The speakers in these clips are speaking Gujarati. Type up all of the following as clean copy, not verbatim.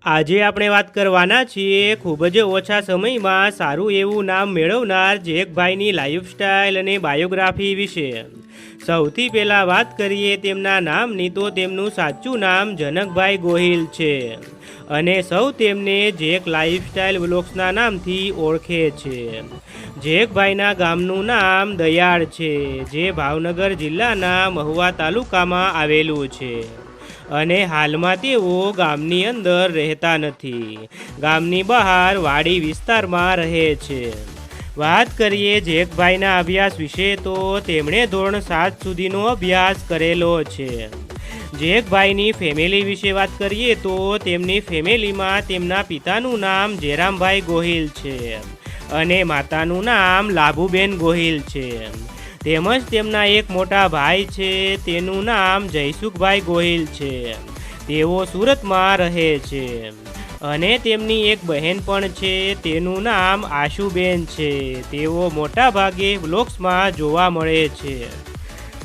આજે આપણે વાત કરવાના છીએ ખૂબ જ ઓછા સમયમાં સારું એવું નામ મેળવનાર જેકભાઈની લાઈફસ્ટાઈલ અને બાયોગ્રાફી વિશે। સૌથી પહેલાં વાત કરીએ તેમના નામની તો તેમનું સાચું નામ જનકભાઈ ગોહિલ છે અને સૌ તેમને જેક લાઈફસ્ટાઈલ વ્લોગ્સના નામથી ઓળખે છે। જેકભાઈના ગામનું નામ દયાળ છે, જે ભાવનગર જિલ્લાના મહુવા તાલુકામાં આવેલું છે અને હાલમાં તેઓ ગામની અંદર રહેતા નથી, ગામની બહાર વાડી વિસ્તારમાં રહે છે। વાત કરીએ જેકભાઈના અભ્યાસ વિશે તો તેમણે ધોરણ 7 સુધીનો અભ્યાસ કરેલો છે। જેકભાઈની ફેમિલી વિશે વાત કરીએ તો તેમની ફેમિલીમાં તેમના પિતાનું નામ જેરામભાઈ ગોહિલ છે અને માતાનું નામ લાભુબેન ગોહિલ છે। તેમજ તેમના એક મોટા ભાઈ છે, તેનું નામ જયસુખભાઈ ગોહિલ છે, તેઓ સુરતમાં રહે છે અને તેમની એક બહેન પણ છે, તેનું નામ આશુબેન છે, તેઓ મોટા ભાગે વ્લોગ્સમાં જોવા મળે છે।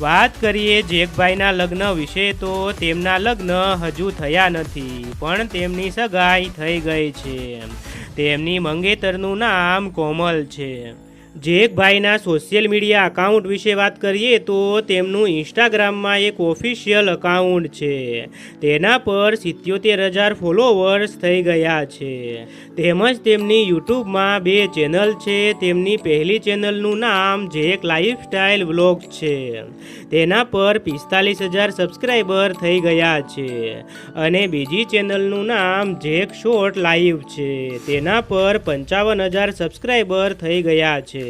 વાત કરીએ જેકભાઈના લગ્ન વિશે તો તેમના લગ્ન હજુ થયા નથી, પણ તેમની સગાઈ થઈ ગઈ છે। તેમની મંગેતરનું નામ કોમલ છે। જેકભાઈના સોશિયલ મીડિયા અકાઉન્ટ વિશે વાત કરીએ તો તેમનું ઇન્સ્ટાગ્રામમાં એક ઓફિશિયલ અકાઉન્ટ છે, તેના પર 77,000 ફોલોવર્સ થઈ ગયા છે। તેમજ તેમની યુટ્યુબમાં 2 ચેનલ છે। તેમની પહેલી ચેનલનું નામ જેક લાઈફસ્ટાઈલ વ્લોગ્સ છે, તેના પર 45,000 સબસ્ક્રાઈબર થઈ ગયા છે અને બીજી ચેનલનું નામ જેક શોર્ટ લાઈવ છે, તેના પર 55,000 સબસ્ક્રાઈબર થઈ ગયા છે।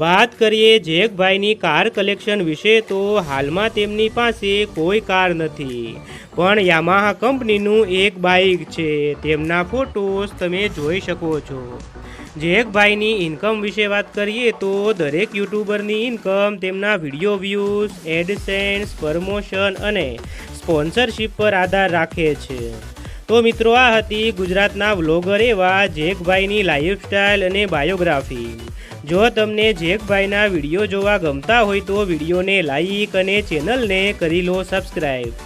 વાત કરીએ જેકભાઈની કાર કલેક્શન વિશે તો હાલમાં તેમની પાસે કોઈ કાર નથી, પણ યામાહા કંપનીનું એક બાઇક છે, તેમના ફોટોસ તમે જોઈ શકો છો। જેકભાઈની ઇન્કમ વિશે વાત કરીએ તો દરેક યુટ્યુબરની ઇન્કમ તેમના વિડીયો વ્યૂઝ, એડસેન્સ, પ્રમોશન અને સ્પોન્સરશિપ પર આધાર રાખે છે। તો મિત્રો, આ હતી ગુજરાતના વ્લોગર એવા જેકભાઈની લાઈફસ્ટાઈલ અને બાયોગ્રાફી। જો તમને જેકભાઈના વિડીયો જોવા ગમતા હોય તો વિડીયોને લાઈક અને ચેનલને કરી લો સબસ્ક્રાઈબ।